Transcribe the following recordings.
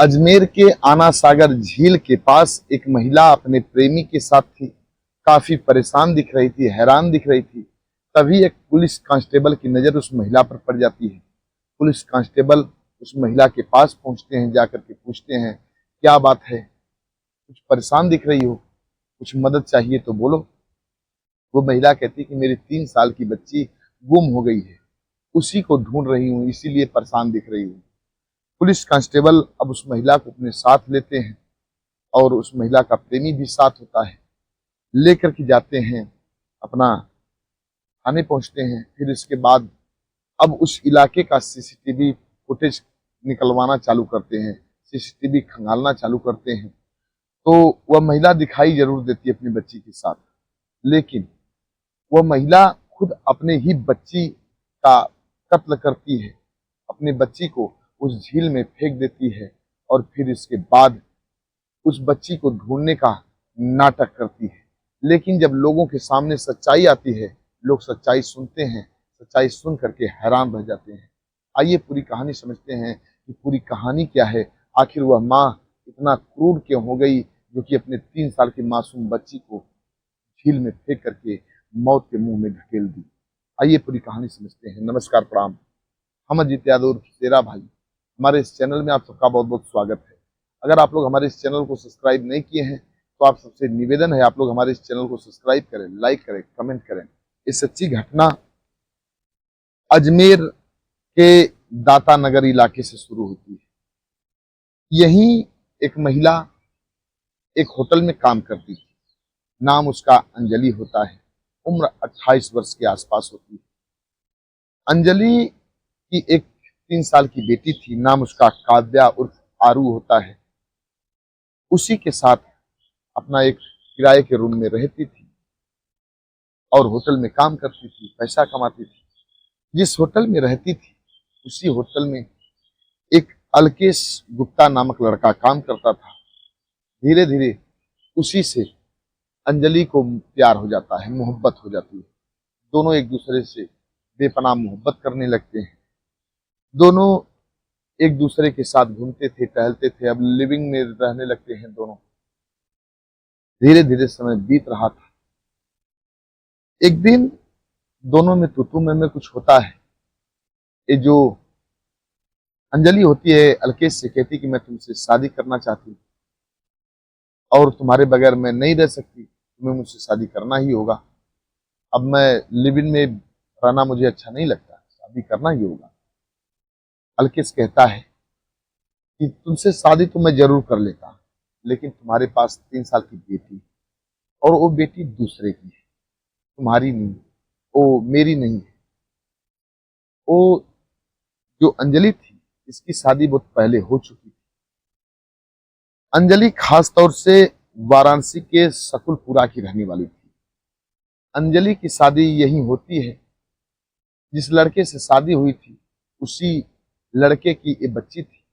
अजमेर के आना सागर झील के पास एक महिला अपने प्रेमी के साथ थी। काफी परेशान दिख रही थी, हैरान दिख रही थी। तभी एक पुलिस कांस्टेबल की नजर उस महिला पर पड़ जाती है। पुलिस कांस्टेबल उस महिला के पास पहुंचते हैं, जाकर के पूछते हैं, क्या बात है, कुछ परेशान दिख रही हो, कुछ मदद चाहिए तो बोलो। वो महिला कहती कि मेरी 3 साल की बच्ची गुम हो गई है, उसी को ढूंढ रही हूँ, इसीलिए परेशान दिख रही हूँ। पुलिस कांस्टेबल अब उस महिला को अपने साथ लेते हैं और उस महिला का प्रेमी भी साथ होता है। लेकर के जाते हैं, अपना थाने पहुंचते हैं। फिर इसके बाद अब उस इलाके का सीसीटीवी फुटेज निकलवाना चालू करते हैं, सीसीटीवी खंगालना चालू करते हैं। तो वह महिला दिखाई जरूर देती है अपनी बच्ची के साथ, लेकिन वह महिला खुद अपने ही बच्ची का कत्ल करती है, अपनी बच्ची को उस झील में फेंक देती है और फिर इसके बाद उस बच्ची को ढूंढने का नाटक करती है। लेकिन जब लोगों के सामने सच्चाई आती है, लोग सच्चाई सुनते हैं, सच्चाई सुन करके हैरान रह जाते हैं। आइए पूरी कहानी समझते हैं कि पूरी कहानी क्या है। आखिर वह माँ इतना क्रूर क्यों हो गई जो कि अपने 3 साल की मासूम बच्ची को झील में फेंक करके मौत के मुंह में ढकेल दी। आइए पूरी कहानी समझते हैं। नमस्कार, प्रणाम। हम अजीत यादव उर्फ शेरा भाई, हमारे इस चैनल में आप सबका बहुत बहुत स्वागत है। अगर आप लोग हमारे इस चैनल को सब्सक्राइब नहीं किए हैं तो आप सबसे निवेदन है, आप लोग हमारे इस चैनल को सब्सक्राइब करें, लाइक करें, कमेंट करें। इस सच्ची घटना अजमेर के दाता नगर इलाके से शुरू होती है। यहीं एक महिला एक होटल में काम करती थी। नाम उसका अंजलि होता है। उम्र 28 वर्ष के आसपास होती है। अंजलि की एक 3 साल की बेटी थी, नाम उसका काव्या उर्फ आरू होता है। उसी के साथ अपना एक किराए के रूम में रहती थी और होटल में काम करती थी, पैसा कमाती थी। जिस होटल में रहती थी उसी होटल में एक अलकेश गुप्ता नामक लड़का काम करता था। धीरे धीरे उसी से अंजलि को प्यार हो जाता है, मोहब्बत हो जाती है। दोनों एक दूसरे से बेपनाह मोहब्बत करने लगते हैं। दोनों एक दूसरे के साथ घूमते थे, टहलते थे, अब लिविंग में रहने लगते हैं दोनों। धीरे धीरे समय बीत रहा था। एक दिन दोनों में तू मैं कुछ होता है। ये जो अंजलि होती है अलकेश से कहती कि मैं तुमसे शादी करना चाहती हूँ और तुम्हारे बगैर मैं नहीं रह सकती, तुम्हें मुझसे शादी करना ही होगा। अब मैं लिव इन में रहना मुझे अच्छा नहीं लगता, शादी करना ही होगा। अलकेश कहता है कि तुमसे शादी तो मैं जरूर कर लेता, लेकिन तुम्हारे पास 3 साल की बेटी, और वो बेटी दूसरे की है, तुम्हारी नहीं, वो मेरी नहीं है। वो जो अंजलि थी इसकी शादी बहुत पहले हो चुकी थी। अंजलि खास तौर से वाराणसी के सकुलपुरा की रहने वाली थी। अंजलि की शादी यही होती है। जिस लड़के से शादी हुई थी उसी लड़के की ये बच्ची थी,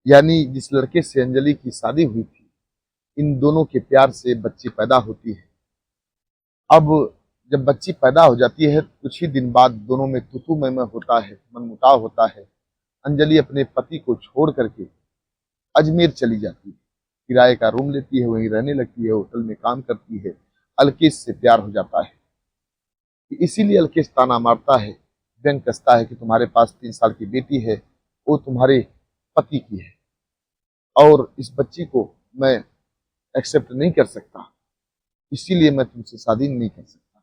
यानी जिस लड़के से अंजलि की शादी हुई थी इन दोनों के प्यार से बच्ची पैदा होती है। अब जब बच्ची पैदा हो जाती है कुछ ही दिन बाद दोनों में तू मैं होता है, मनमुटाव होता है। अंजलि अपने पति को छोड़ करके अजमेर चली जाती है, किराए का रूम लेती है, वहीं रहने लगती है, होटल में काम करती है। अलकेश से प्यार हो जाता है। इसीलिए अलकेश ताना मारता है, व्यंग कसता है कि तुम्हारे पास 3 साल की बेटी है, वो तुम्हारे पति की है और इस बच्ची को मैं एक्सेप्ट नहीं कर सकता, इसीलिए मैं तुमसे शादी नहीं कर सकता।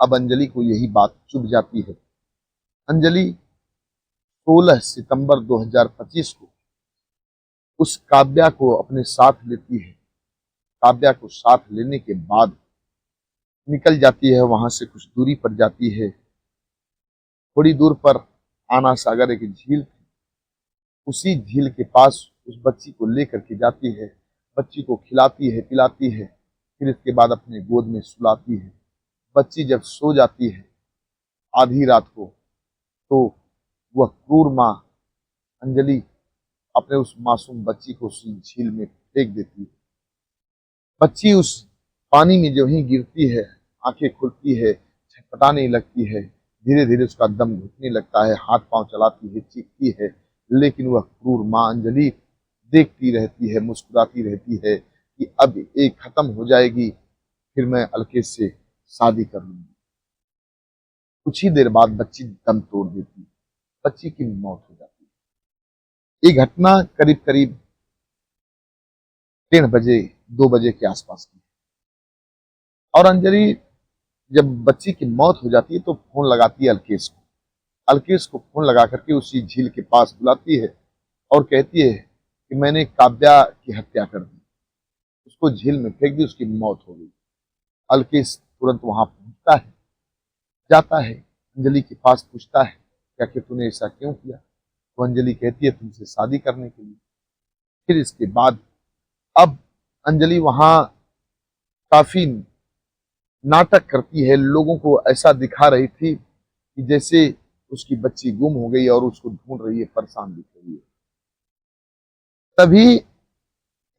अब अंजलि को यही बात चुभ जाती है। अंजलि 16 सितंबर 2025 को उस काव्या को अपने साथ लेती है। काव्या को साथ लेने के बाद निकल जाती है, वहां से कुछ दूरी पर जाती है। थोड़ी दूर पर आना सागर एक झील थी, उसी झील के पास उस बच्ची को लेकर के जाती है। बच्ची को खिलाती है, पिलाती है, फिर इसके बाद अपने गोद में सुलाती है। बच्ची जब सो जाती है आधी रात को तो वह क्रूर माँ अंजलि अपने उस मासूम बच्ची को उस झील में फेंक देती है। बच्ची उस पानी में जो ही गिरती है आंखें खुलती है, छटपटाने लगती है, धीरे धीरे उसका दम घुटने लगता है, हाथ पांव चलाती है, चीखती है, लेकिन वह क्रूर माँ अंजलि देखती रहती है, मुस्कुराती रहती है कि अब एक खत्म हो जाएगी, फिर मैं अलकेश से शादी कर लूंगी। कुछ ही देर बाद बच्ची दम तोड़ देती है, बच्ची की मौत हो जाती है। ये घटना करीब करीब 1:30 2 बजे के आसपास की। और अंजलि जब बच्ची की मौत हो जाती है तो फोन लगाती है अलकेश को। अलकेश को फोन लगा करके उसी झील के पास बुलाती है और कहती है कि मैंने काव्या की हत्या कर दी, उसको झील में फेंक दी, उसकी मौत हो गई। अलकेश तुरंत वहां पहुंचता है, जाता है अंजलि के पास, पूछता है क्या कि तूने ऐसा क्यों किया। तो अंजलि कहती है तुमसे शादी करने के लिए। फिर इसके बाद अब अंजलि वहां काफी नाटक करती है, लोगों को ऐसा दिखा रही थी कि जैसे उसकी बच्ची गुम हो गई और उसको ढूंढ रही है, परेशान दिख रही है। तभी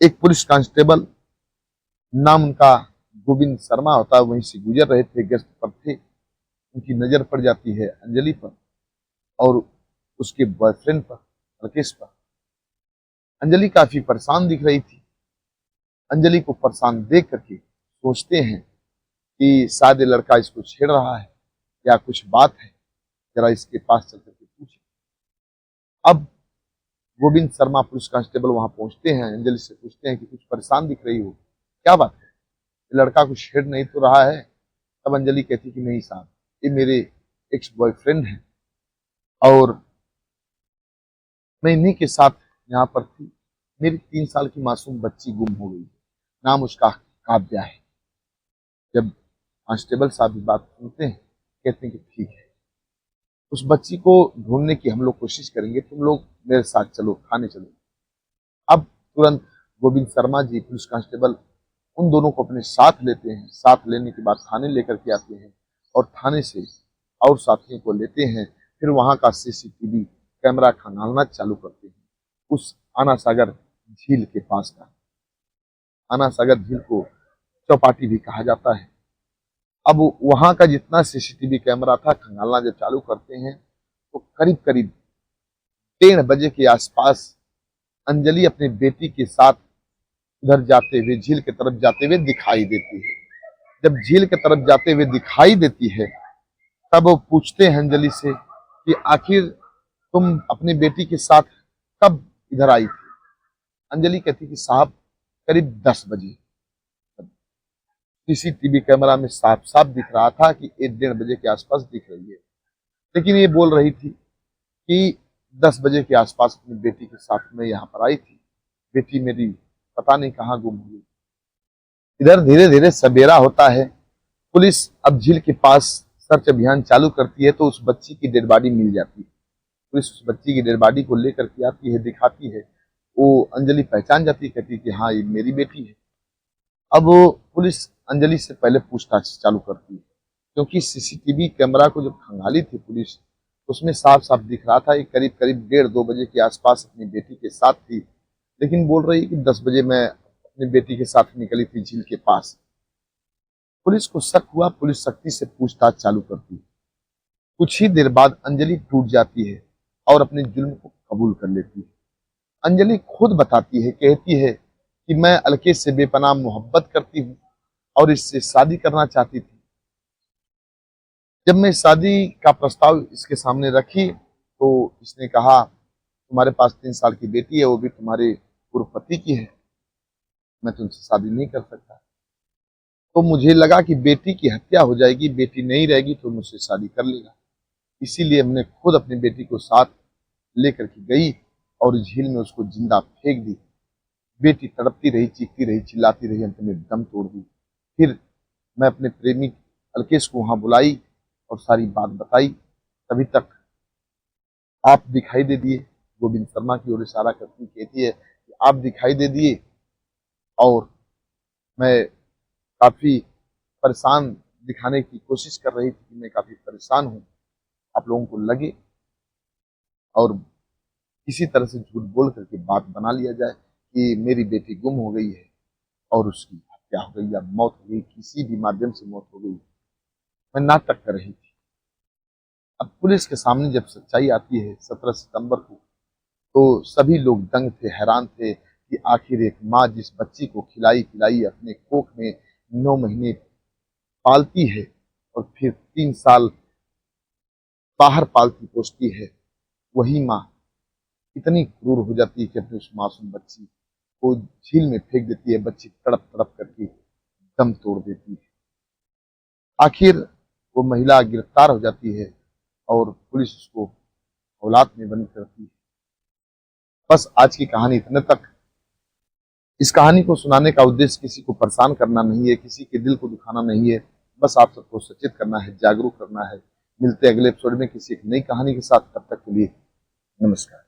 एक पुलिस कांस्टेबल, नाम उनका गोविंद शर्मा होता है, वहीं से गुजर रहे थे, गश्त पर थे। उनकी नजर पड़ जाती है अंजलि पर और उसके बॉयफ्रेंड पर, राकेश पर। अंजलि काफी परेशान दिख रही थी। अंजलि को परेशान देख करके सोचते हैं कि शायद ये लड़का इसको छेड़ रहा है या कुछ बात है, जरा इसके पास चल करके पूछे। अब गोविंद शर्मा पुलिस कांस्टेबल वहां पहुंचते हैं, अंजलि से पूछते हैं कि कुछ परेशान दिख रही हो, क्या बात है, ये लड़का कुछ छेड़ नहीं तो रहा है। तब अंजलि कहती कि नहीं साहब, ये मेरे एक्स बॉयफ्रेंड है और मैं इन्हीं के साथ यहाँ पर थी। मेरी 3 साल की मासूम बच्ची गुम हो गई, नाम उसका काव्या है। जब कांस्टेबल साहब बात सुनते हैं, कहते हैं कि ठीक है, उस बच्ची को ढूंढने की हम लोग कोशिश करेंगे, तुम लोग मेरे साथ चलो, थाने चलो। अब तुरंत गोविंद शर्मा जी पुलिस कांस्टेबल उन दोनों को अपने साथ लेते हैं। साथ लेने के बाद थाने लेकर के आते हैं और थाने से और साथियों को लेते हैं। फिर वहां का सीसीटीवी कैमरा खंगालना चालू करते हैं। उस आना सागर झील के पास का, आना सागर झील को चौपाटी भी कहा जाता है। अब वहां का जितना सीसीटीवी कैमरा था खंगालना जब चालू करते हैं तो करीब करीब 1:30 के आसपास अंजलि अपनी बेटी के साथ उधर जाते हुए, झील की तरफ जाते हुए दिखाई देती है। जब झील की तरफ जाते हुए दिखाई देती है तब वो पूछते हैं अंजलि से कि आखिर तुम अपनी बेटी के साथ कब इधर आई थी। अंजलि कहती कि साहब करीब 10 बजे। सीसीटीवी कैमरा में साफ साफ दिख रहा था कि 1:30 के आसपास दिख रही है, लेकिन ये बोल रही थी कि 10 बजे के आसपास अपनी बेटी के साथ मैं यहाँ पर आई थी, बेटी मेरी पता नहीं कहाँ गुम हुई। इधर धीरे धीरे सवेरा होता है। पुलिस अब झील के पास सर्च अभियान चालू करती है तो उस बच्ची की डेड बॉडी मिल जाती है। पुलिस उस बच्ची की डेड बॉडी को लेकर के आती है, दिखाती है। वो अंजलि पहचान जाती है, कहती है कि हाँ ये मेरी बेटी है। अब वो पुलिस अंजलि से पहले पूछताछ चालू करती है, क्योंकि सीसीटीवी कैमरा को जब खंगाली थी पुलिस, उसमें साफ साफ दिख रहा था ये करीब करीब 1:30-2 बजे के आसपास अपनी बेटी के साथ थी, लेकिन बोल रही है कि 10 बजे मैं अपनी बेटी के साथ निकली थी झील के पास। पुलिस को शक हुआ, पुलिस सख्ती से पूछताछ चालू करती है। कुछ ही देर बाद अंजलि टूट जाती है और अपने जुल्म को कबूल कर लेती है। अंजलि खुद बताती है, कहती है कि मैं अलकेश से बेपनाह मोहब्बत करती हूँ और इससे शादी करना चाहती थी। जब मैं शादी का प्रस्ताव इसके सामने रखी तो इसने कहा तुम्हारे पास 3 साल की बेटी है, वो भी तुम्हारे पूर्व पति की है, मैं तुमसे शादी नहीं कर सकता। तो मुझे लगा कि बेटी की हत्या हो जाएगी, बेटी नहीं रहेगी तो मुझसे शादी कर लेगा। इसीलिए हमने खुद अपनी बेटी को साथ लेकर के गई और झील में उसको जिंदा फेंक दी। बेटी तड़पती रही, चीखती रही, चिल्लाती रही, अंत में दम तोड़ दी। फिर मैं अपने प्रेमी अलकेश को वहां बुलाई और सारी बात बताई। तभी तक आप दिखाई दे दिए। गोविंद शर्मा की ओर इशारा करती कहती है कि आप दिखाई दे दिए और मैं काफी परेशान दिखाने की कोशिश कर रही थी कि मैं काफी परेशान हूँ, आप लोगों को लगे और किसी तरह से झूठ बोल करके बात बना लिया जाए कि मेरी बेटी गुम हो गई है और उसकी हत्या हो गई या मौत हो गई, किसी भी माध्यम से मौत हो गई। मैं नाटक कर रही थी। अब पुलिस के सामने जब सच्चाई आती है 17 सितंबर को, तो सभी लोग दंग थे, हैरान थे कि आखिर एक माँ जिस बच्ची को खिलाई पिलाई अपने कोख में 9 महीने पालती है और फिर 3 साल बाहर पालती पोसती है, वही माँ इतनी क्रूर हो जाती है कि अपनी उस मासूम बच्ची को झील में फेंक देती है। बच्ची तड़प तड़प करके दम तोड़ देती है। आखिर वो महिला गिरफ्तार हो जाती है और पुलिस उसको औलाद में बंद करती है। बस आज की कहानी इतने तक। इस कहानी को सुनाने का उद्देश्य किसी को परेशान करना नहीं है, किसी के दिल को दुखाना नहीं है, बस आप सबको सचेत करना है, जागरूक करना है। मिलते अगले एपिसोड में किसी एक नई कहानी के साथ। तब तक के लिए नमस्कार।